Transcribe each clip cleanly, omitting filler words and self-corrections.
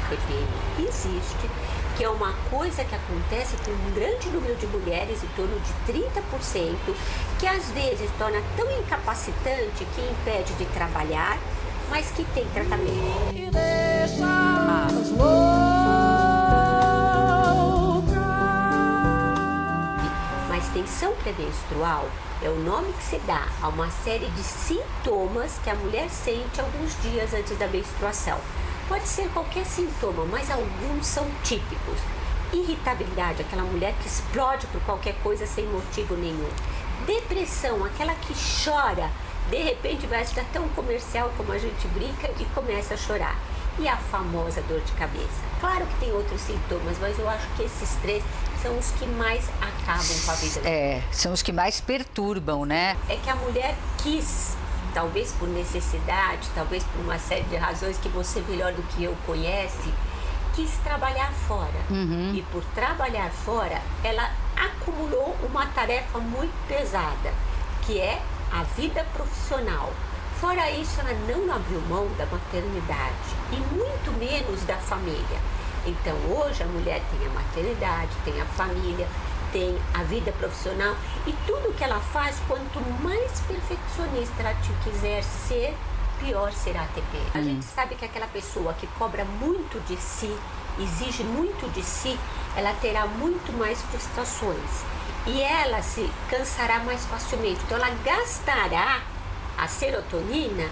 TPM existe, que é uma coisa que acontece com um grande número de mulheres, em torno de 30%, que às vezes torna tão incapacitante que impede de trabalhar, mas que tem tratamento. Mas tensão pré-menstrual é o nome que se dá a uma série de sintomas que a mulher sente alguns dias antes da menstruação. Pode ser qualquer sintoma, mas alguns são típicos. Irritabilidade, aquela mulher que explode por qualquer coisa sem motivo nenhum. Depressão, aquela que chora, de repente vai estar tão comercial como a gente brinca e começa a chorar. E a famosa dor de cabeça. Claro que tem outros sintomas, mas eu acho que esses 3 são os que mais acabam com a vida. São os que mais perturbam, né? É que a mulher quis, talvez por necessidade, talvez por uma série de razões que você melhor do que eu conhece, quis trabalhar fora. E por trabalhar fora, ela acumulou uma tarefa muito pesada, que é a vida profissional. Fora isso, ela não abriu mão da maternidade e muito menos da família. Então, hoje a mulher tem a maternidade, tem a família, tem a vida profissional e tudo que ela faz, quanto mais perfeccionista ela quiser ser, pior será a TPM. A gente sabe que aquela pessoa que cobra muito de si, exige muito de si, ela terá muito mais frustrações e ela se cansará mais facilmente. Então, ela gastará a serotonina,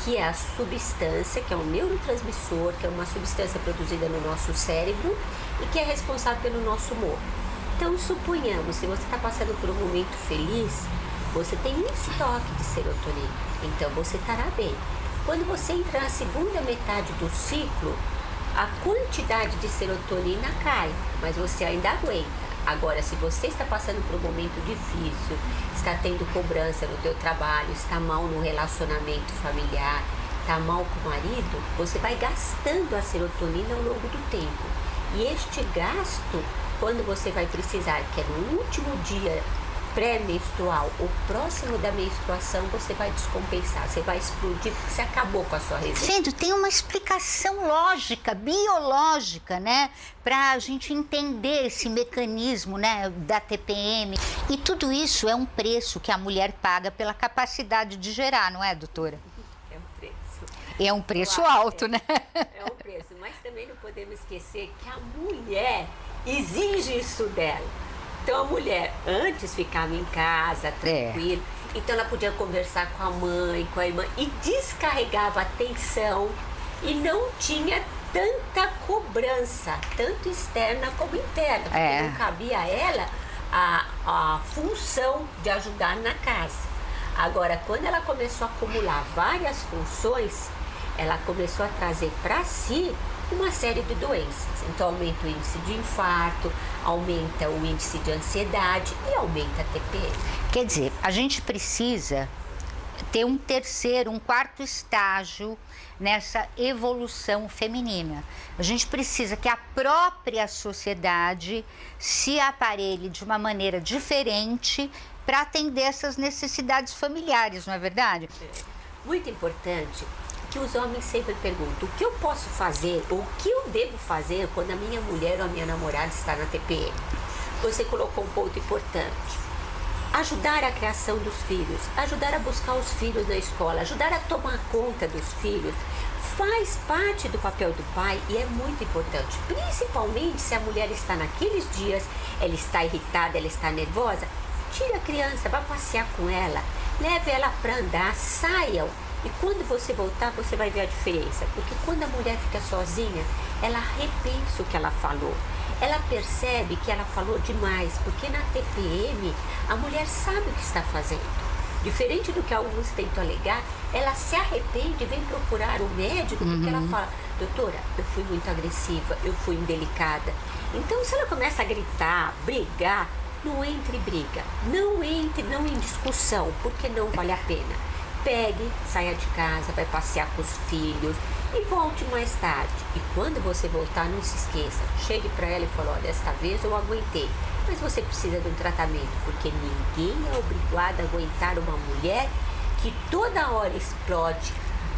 que é a substância, que é um neurotransmissor, que é uma substância produzida no nosso cérebro e que é responsável pelo nosso humor. Então, suponhamos, se você está passando por um momento feliz, você tem um estoque de serotonina, então você estará bem. Quando você entra na segunda metade do ciclo, a quantidade de serotonina cai, mas você ainda aguenta. Agora, se você está passando por um momento difícil, está tendo cobrança no teu trabalho, está mal no relacionamento familiar, está mal com o marido, você vai gastando a serotonina ao longo do tempo. E este gasto, quando você vai precisar, que é no último dia pré-menstrual ou próximo da menstruação, você vai descompensar, você vai explodir porque você acabou com a sua reserva. Sendo, tem uma explicação lógica, biológica, né? Pra gente entender esse mecanismo, né, da TPM. E tudo isso é um preço que a mulher paga pela capacidade de gerar, não é, doutora? É um preço. É um preço alto, né? É um preço, mas também não podemos esquecer que a mulher exige isso dela. Então a mulher antes ficava em casa, tranquila, então ela podia conversar com a mãe, com a irmã e descarregava a tensão e não tinha tanta cobrança, tanto externa como interna, porque não cabia a ela a função de ajudar na casa. Agora, quando ela começou a acumular várias funções, ela começou a trazer para si uma série de doenças. Então, aumenta o índice de infarto, aumenta o índice de ansiedade e aumenta a TPM. Quer dizer, a gente precisa ter um terceiro, um quarto estágio nessa evolução feminina. A gente precisa que a própria sociedade se aparelhe de uma maneira diferente para atender essas necessidades familiares, não é verdade? Muito importante que os homens sempre perguntam o que eu posso fazer ou o que eu devo fazer quando a minha mulher ou a minha namorada está na TPM. Você colocou um ponto importante. Ajudar a criação dos filhos, ajudar a buscar os filhos na escola, ajudar a tomar conta dos filhos, faz parte do papel do pai e é muito importante. Principalmente se a mulher está naqueles dias, ela está irritada, ela está nervosa, tira a criança, vá passear com ela, leve ela para andar, saiam. E quando você voltar, você vai ver a diferença. Porque quando a mulher fica sozinha, ela repensa o que ela falou. Ela percebe que ela falou demais, porque na TPM a mulher sabe o que está fazendo. Diferente do que alguns tentam alegar, ela se arrepende e vem procurar o médico porque ela fala: doutora, eu fui muito agressiva, eu fui indelicada. Então, se ela começa a gritar, brigar, não entre em briga, não entre em discussão, porque não vale a pena. Pegue, saia de casa, vai passear com os filhos e volte mais tarde. E quando você voltar, não se esqueça, chegue para ela e fale: olha, desta vez eu aguentei, mas você precisa de um tratamento, porque ninguém é obrigado a aguentar uma mulher que toda hora explode,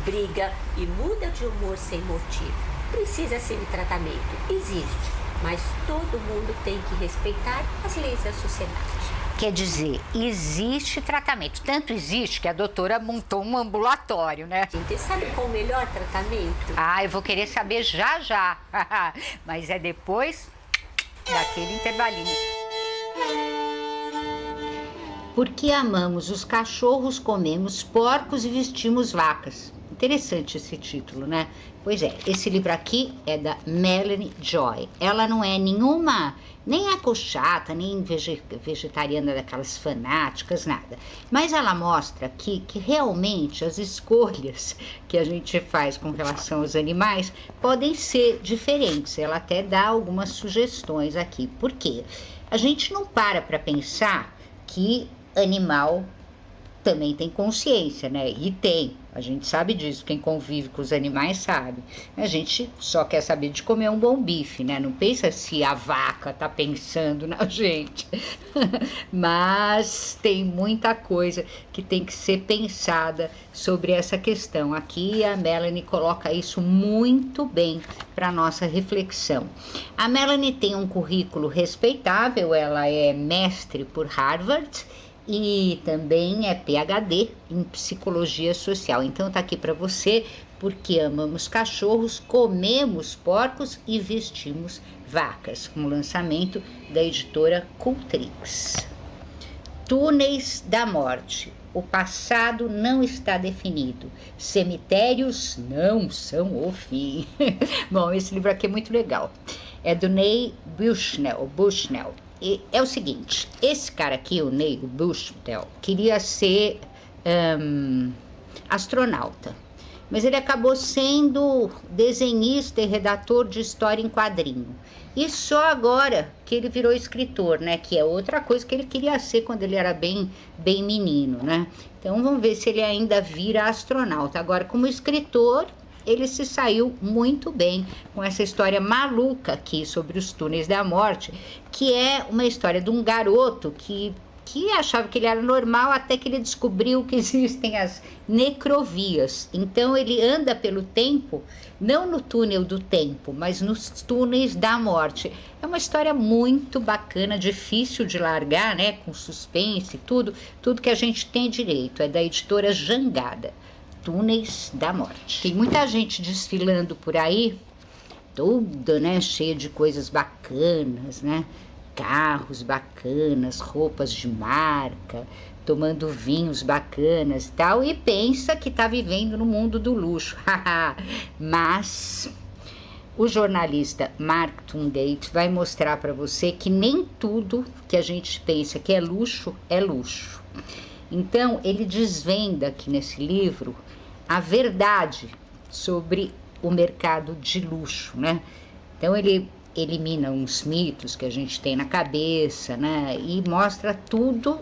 briga e muda de humor sem motivo. precisa ser de tratamento. Existe, mas todo mundo tem que respeitar as leis da sociedade. Quer dizer, existe tratamento. Tanto existe que a doutora montou um ambulatório, né? Gente, sabe qual o melhor tratamento? Ah, eu vou querer saber já já. Mas é depois daquele intervalinho. Porque amamos os cachorros, comemos porcos e vestimos vacas. Interessante esse título, né? Pois é, esse livro aqui é da Melanie Joy. Ela não é nenhuma, nem acochata, nem vegetariana daquelas fanáticas, nada. Mas ela mostra que realmente as escolhas que a gente faz com relação aos animais podem ser diferentes. Ela até dá algumas sugestões aqui. Por quê? A gente não para pensar que animal também tem consciência, né? E tem. A gente sabe disso. Quem convive com os animais sabe. A gente só quer saber de comer um bom bife, né? Não pensa se a vaca tá pensando na gente. Mas tem muita coisa que tem que ser pensada sobre essa questão. Aqui a Melanie coloca isso muito bem para nossa reflexão. A Melanie tem um currículo respeitável. Ela é mestre por Harvard e também é PhD em psicologia social. Então tá aqui para você, porque amamos cachorros, comemos porcos e vestimos vacas, um lançamento da editora Cultrix. Túneis da morte. O passado não está definido. Cemitérios não são o fim. Bom, esse livro aqui é muito legal. É do Neil Bushnell. E é o seguinte, esse cara aqui, o Neil Bushnell, queria ser astronauta, mas ele acabou sendo desenhista e redator de história em quadrinho. E só agora que ele virou escritor, né? Que é outra coisa que ele queria ser quando ele era bem menino, né? Então vamos ver se ele ainda vira astronauta. Agora, como escritor, ele se saiu muito bem com essa história maluca aqui sobre os túneis da morte, que é uma história de um garoto que achava que ele era normal até que ele descobriu que existem as necrovias. Então ele anda pelo tempo, não no túnel do tempo, mas nos túneis da morte. É uma história muito bacana, difícil de largar, né? Com suspense, tudo que a gente tem direito. É da editora Jangada. Túneis da morte. Tem muita gente desfilando por aí, toda, né, cheia de coisas bacanas, né? Carros bacanas, roupas de marca, tomando vinhos bacanas e tal, e pensa que tá vivendo no mundo do luxo. Mas o jornalista Mark Tungate vai mostrar para você que nem tudo que a gente pensa que é luxo. Então, ele desvenda aqui nesse livro a verdade sobre o mercado de luxo, né? Então, ele elimina uns mitos que a gente tem na cabeça, né? E mostra tudo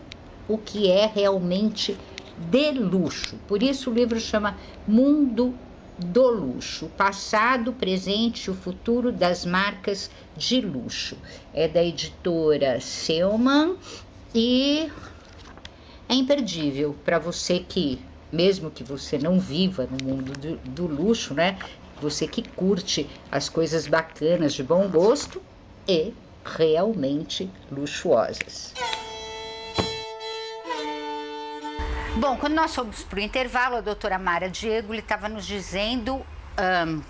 o que é realmente de luxo. Por isso o livro chama Mundo do Luxo, o passado, o presente e o futuro das marcas de luxo. É da editora Selman e é imperdível para você que, mesmo que você não viva no mundo do luxo, né? Você que curte as coisas bacanas de bom gosto e realmente luxuosas. Bom, quando nós fomos para o intervalo, a doutora Mara Diego estava nos dizendo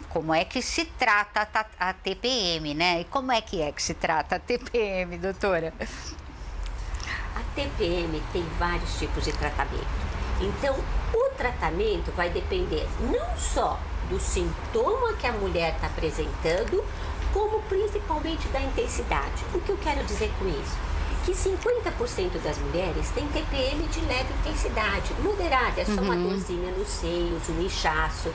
como é que se trata a TPM, né? E como é que se trata a TPM, doutora? A TPM tem vários tipos de tratamento. Então, o tratamento vai depender não só do sintoma que a mulher está apresentando, como principalmente da intensidade. O que eu quero dizer com isso? Que 50% das mulheres têm TPM de leve intensidade, moderada, é só uma dorzinha nos seios, um inchaço.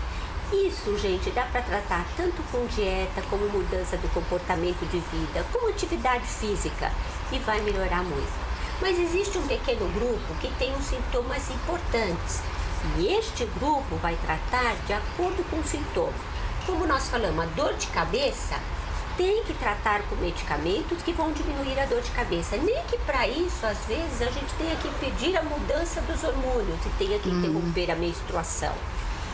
Isso, gente, dá para tratar tanto com dieta, como mudança do comportamento de vida, como atividade física, e vai melhorar muito. Mas existe um pequeno grupo que tem os sintomas importantes, e este grupo vai tratar de acordo com o sintoma. Como nós falamos, a dor de cabeça tem que tratar com medicamentos que vão diminuir a dor de cabeça. Nem que para isso, às vezes, a gente tenha que pedir a mudança dos hormônios e tenha que interromper a menstruação.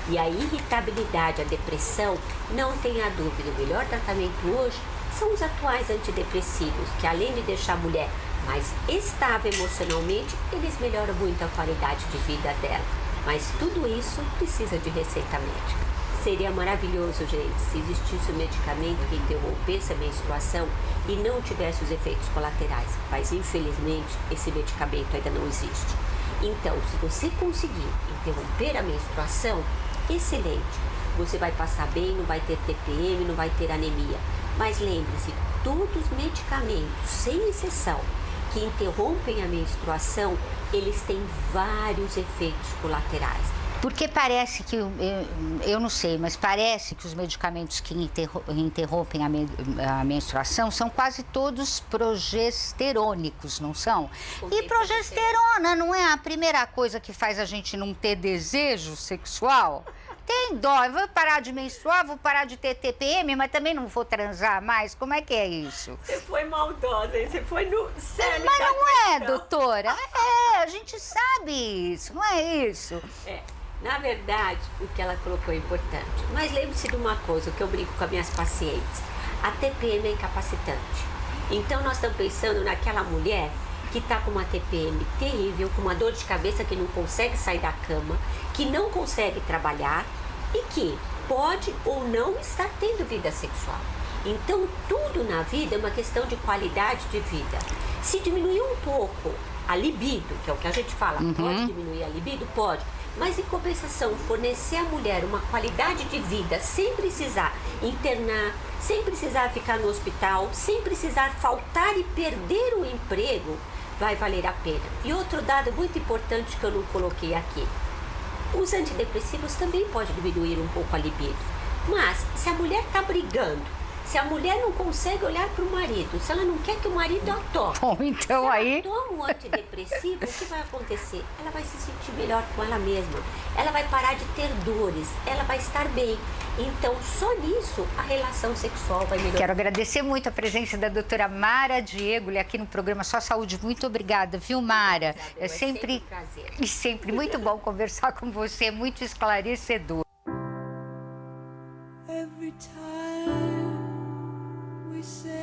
E a irritabilidade, a depressão, não tenha dúvida, o melhor tratamento hoje são os atuais antidepressivos, que além de deixar a mulher mais estável emocionalmente, eles melhoram muito a qualidade de vida dela. Mas tudo isso precisa de receita médica. Seria maravilhoso, gente, se existisse um medicamento que interrompesse a menstruação e não tivesse os efeitos colaterais. Mas, infelizmente, esse medicamento ainda não existe. Então, se você conseguir interromper a menstruação, excelente. Você vai passar bem, não vai ter TPM, não vai ter anemia. Mas lembre-se, todos os medicamentos, sem exceção, que interrompem a menstruação, eles têm vários efeitos colaterais. Porque parece que, eu não sei, mas parece que os medicamentos que interrompem a menstruação são quase todos progesterônicos, não são? E progesterona não é a primeira coisa que faz a gente não ter desejo sexual? Tem dó, eu vou parar de menstruar, vou parar de ter TPM, mas também não vou transar mais. Como é que é isso? Você foi maldosa, hein? Você foi no cerne Mas da não é, questão. doutora. A gente sabe isso, não é isso? Na verdade, o que ela colocou é importante. Mas lembre-se de uma coisa, o que eu brinco com as minhas pacientes. A TPM é incapacitante. Então, nós estamos pensando naquela mulher que está com uma TPM terrível, com uma dor de cabeça que não consegue sair da cama, que não consegue trabalhar e que pode ou não estar tendo vida sexual. Então, tudo na vida é uma questão de qualidade de vida. Se diminuir um pouco a libido, que é o que a gente fala, pode diminuir a libido? Pode. Mas, em compensação, fornecer à mulher uma qualidade de vida sem precisar internar, sem precisar ficar no hospital, sem precisar faltar e perder o emprego, vai valer a pena. E outro dado muito importante que eu não coloquei aqui. Os antidepressivos também podem diminuir um pouco a libido. Mas, se a mulher está brigando, se a mulher não consegue olhar para o marido, se ela não quer que o marido a toque, Bom, então se aí... ela toma um antidepressivo, o que vai acontecer? Ela vai se sentir melhor com ela mesma, ela vai parar de ter dores, ela vai estar bem. Então, só nisso, a relação sexual vai melhorar. Quero agradecer muito a presença da doutora Mara Diego aqui no programa Só Saúde. Muito obrigada, viu, Mara? É sempre um prazer. E sempre muito bom conversar com você, muito esclarecedor. Every time we say